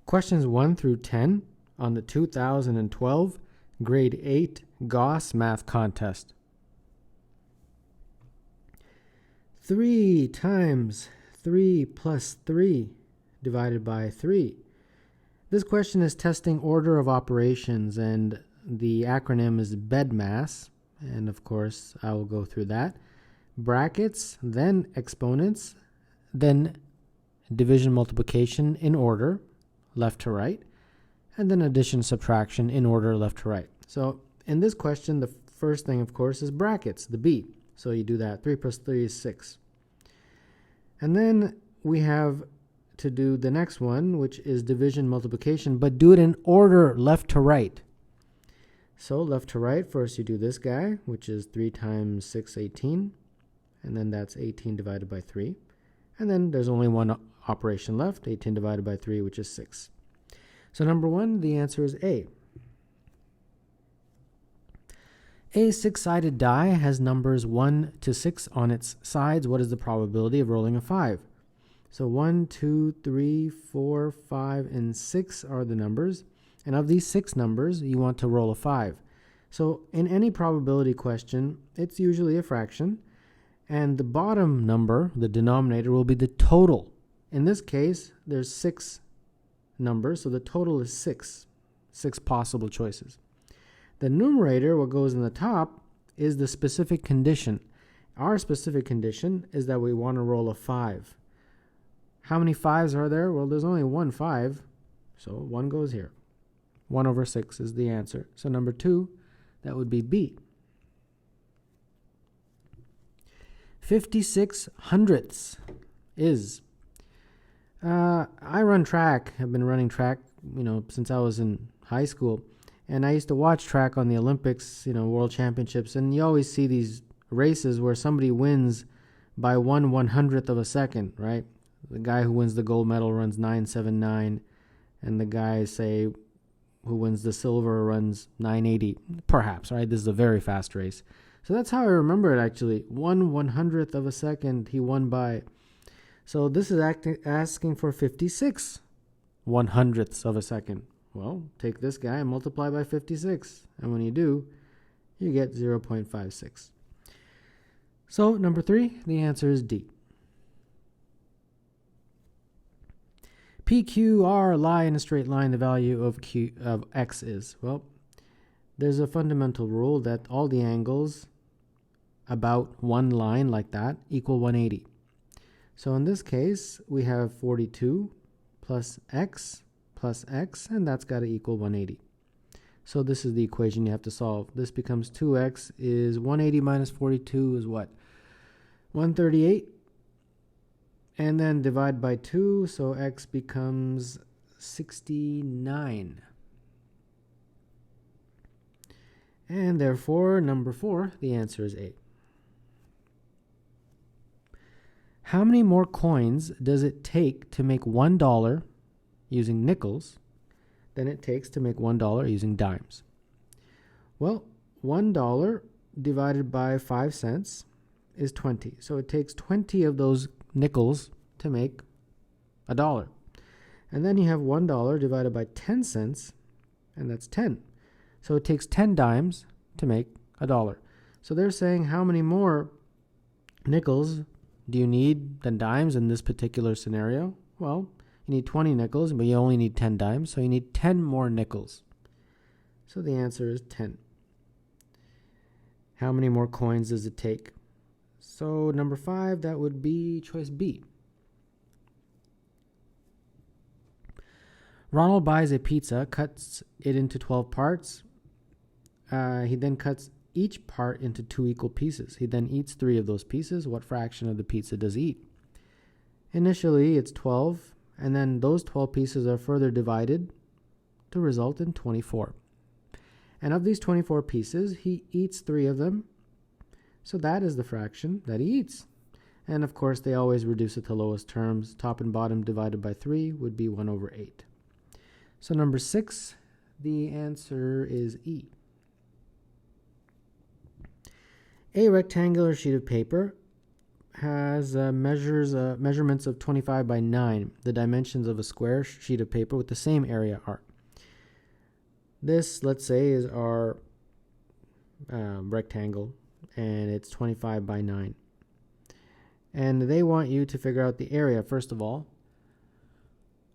Questions 1 through 10 on the 2012 Grade 8 Gauss Math Contest. 3 times 3 plus 3 divided by 3. This question is testing order of operations, and the acronym is BEDMAS, and of course I will go through that. Brackets, then exponents, then division multiplication in order, left to right, and then addition subtraction in order, left to right. So in this question, the first thing, of course, is brackets, the B. So you do that. 3 plus 3 is 6. And then we have to do the next one, which is division multiplication, but do it in order, left to right. So left to right, first you do this guy, which is 3 times 6, 18. And then that's 18 divided by 3. And then there's only one operation left, 18 divided by 3, which is 6. So number 1, the answer is A. A 6-sided die has numbers 1 to 6 on its sides. What is the probability of rolling a 5? So 1, 2, 3, 4, 5, and 6 are the numbers. And of these 6 numbers, you want to roll a 5. So in any probability question, it's usually a fraction. And the bottom number, the denominator, will be the total. In this case, there's 6 numbers, so the total is 6. 6 possible choices. The numerator, what goes in the top, is the specific condition. Our specific condition is that we want to roll a 5. How many 5s are there? Well, there's only one 5, so 1 goes here. 1 over 6 is the answer. So number 2, that would be B. 56 hundredths is. I run track. I've been running track, since I was in high school. And I used to watch track on the Olympics, World Championships. And you always see these races where somebody wins by 1/100th of a second, right? The guy who wins the gold medal runs 9:79. And the guy, say, who wins the silver runs 9:80, perhaps, right? This is a very fast race. So that's how I remember it, actually. 1/100th of a second he won by. So this is asking for 56 100ths of a second. Well, take this guy and multiply by 56. And when you do, you get 0.56. So number 3, the answer is D. P, Q, R lie in a straight line. The value of X is. Well, there's a fundamental rule that all the angles about one line like that equal 180. So in this case, we have 42 plus X, and that's got to equal 180. So this is the equation you have to solve. This becomes 2X is 180 minus 42 is what? 138. And then divide by 2, so X becomes 69. And therefore, number 4, the answer is A. How many more coins does it take to make $1 using nickels than it takes to make $1 using dimes? Well, $1 divided by 5 cents is 20. So it takes 20 of those nickels to make $1. And then you have $1 divided by 10 cents, and that's 10. So it takes 10 dimes to make $1. So they're saying how many more nickels do you need than dimes in this particular scenario? Well, you need 20 nickels, but you only need 10 dimes, so you need 10 more nickels. So the answer is 10. How many more coins does it take? So number 5, that would be choice B. Ronald buys a pizza, cuts it into 12 parts. He then cuts each part into 2 equal pieces. He then eats 3 of those pieces. What fraction of the pizza does he eat? Initially, it's 12, and then those 12 pieces are further divided to result in 24. And of these 24 pieces, he eats 3 of them. So that is the fraction that he eats. And of course, they always reduce it to lowest terms. Top and bottom divided by 3 would be 1 over 8. So number 6, the answer is E. A rectangular sheet of paper has measurements of 25 by 9, the dimensions of a square sheet of paper with the same area are. This, let's say, is our rectangle, and it's 25 by 9. And they want you to figure out the area, first of all.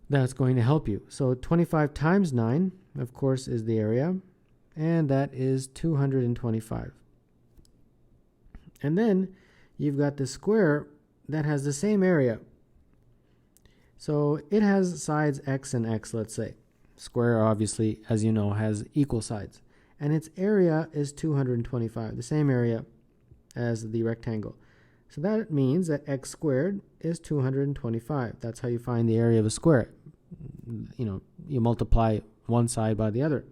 That's going to help you. So 25 times 9, of course, is the area, and that is 225. And then you've got the square that has the same area. So it has sides x and x, let's say. Square, obviously, as you know, has equal sides. And its area is 225, the same area as the rectangle. So that means that x squared is 225. That's how you find the area of a square. You multiply one side by the other.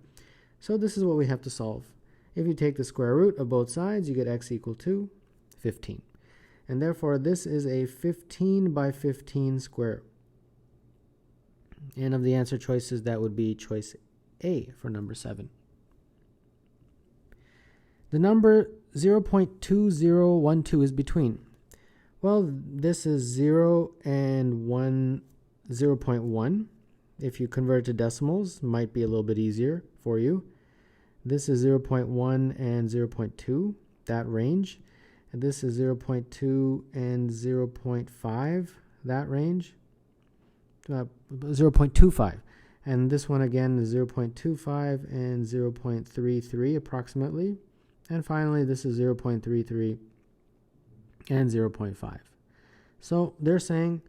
So this is what we have to solve. If you take the square root of both sides, you get x equal to 15. And therefore, this is a 15 by 15 square. And of the answer choices, that would be choice A for number 7. The number 0.2012 is between. Well, this is 0 and 1, 0.1. If you convert it to decimals, might be a little bit easier for you. This is 0.1 and 0.2, that range. And this is 0.2 and 0.5, that range. 0.25. And this one again is 0.25 and 0.33 approximately. And finally, this is 0.33 and 0.5. So they're saying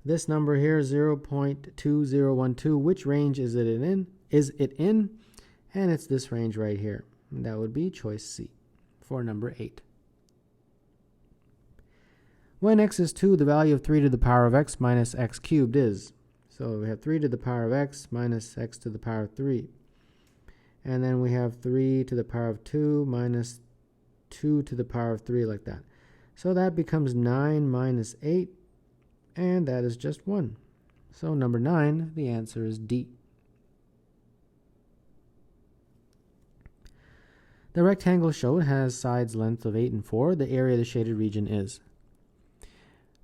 this number here, 0.2012, which range is it in? And it's this range right here. And that would be choice C for number 8. When x is 2, the value of 3 to the power of x minus x cubed is. So we have 3 to the power of x minus x to the power of 3. And then we have 3 to the power of 2 minus 2 to the power of 3, like that. So that becomes 9 minus 8, and that is just 1. So number 9, the answer is D. The rectangle shown has sides length of 8 and 4. The area of the shaded region is.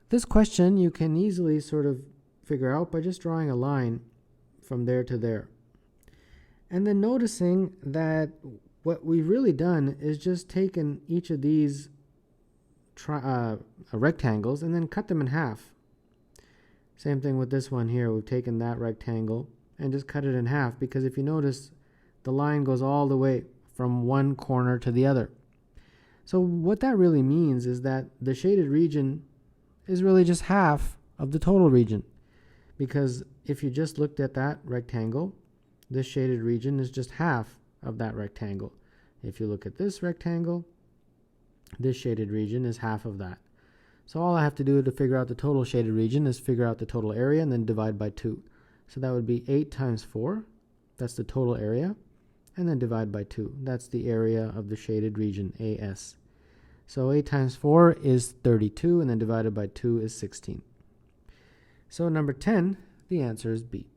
This question you can easily sort of figure out by just drawing a line from there to there. And then noticing that what we've really done is just taken each of these rectangles and then cut them in half. Same thing with this one here. We've taken that rectangle and just cut it in half, because if you notice, the line goes all the way from one corner to the other. So what that really means is that the shaded region is really just half of the total region, because if you just looked at that rectangle, this shaded region is just half of that rectangle. If you look at this rectangle, this shaded region is half of that. So all I have to do to figure out the total shaded region is figure out the total area and then divide by 2. So that would be 8 times 4, that's the total area, and then divide by 2. That's the area of the shaded region, AS. So 8 times 4 is 32, and then divided by 2 is 16. So number 10, the answer is B.